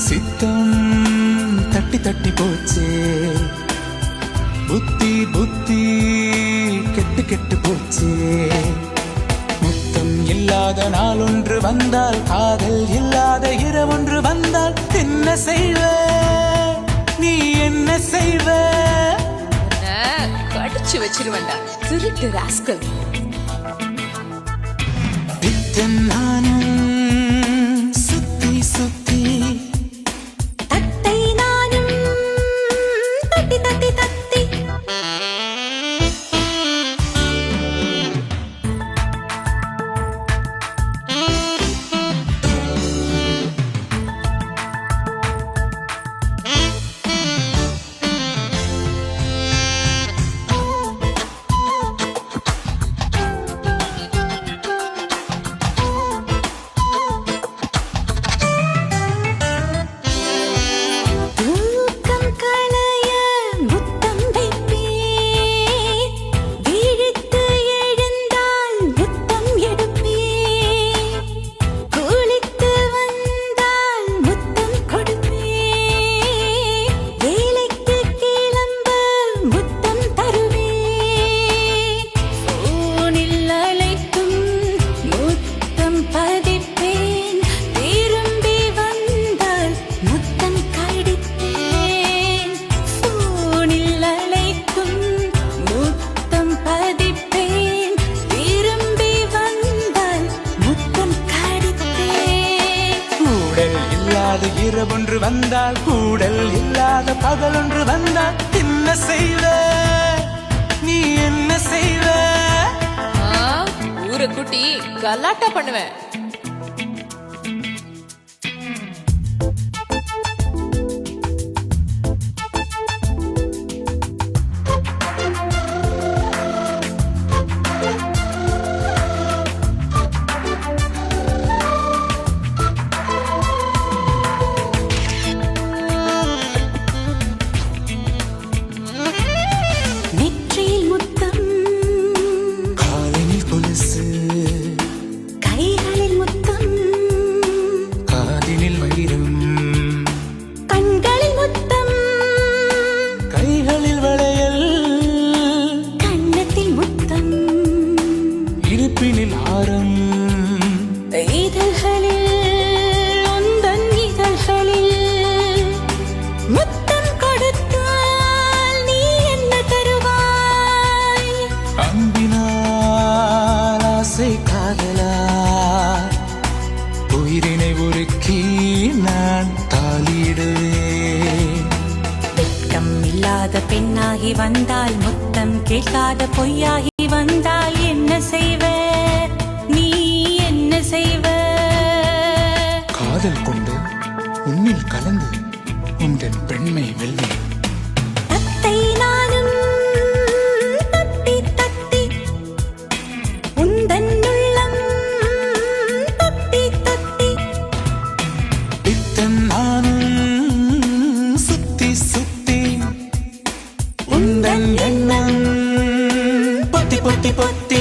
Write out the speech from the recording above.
சித்தம் தட்டி தட்டி போச்சே, புத்தி புத்தி கெட்டு கெட்டு போச்சே. முத்தம் இல்லாத நாள் ஒன்று வந்தால், காதல் இல்லாத இரவொன்று வந்தால் என்ன செய்வ நீ, என்ன செய்வ? கடிச்சு வச்சிருவேண்டா திருட்டு ராஸ்கல். நானும் சுத்தி சுத்தி இரவொன்று வந்தால், கூடல் இல்லாத பகல் ஒன்று வந்தால் என்ன செய்வ நீ, என்ன செய்வ? ஊரை குட்டி கலாட்டா பண்ணுவேன். உயிரினை உருக்கி நான் தாளிடுவேன். வெட்கம் இல்லாத பெண்ணாகி வந்தால், முத்தம் கேட்காத பொய்யாகி வந்தால் என்ன செய்வ நீ, என்ன செய்வ? காதல் கொண்டு உன்னில் கலந்து உந்தன் பெண்மை வெல்வேன். பொத்தி பொத்தி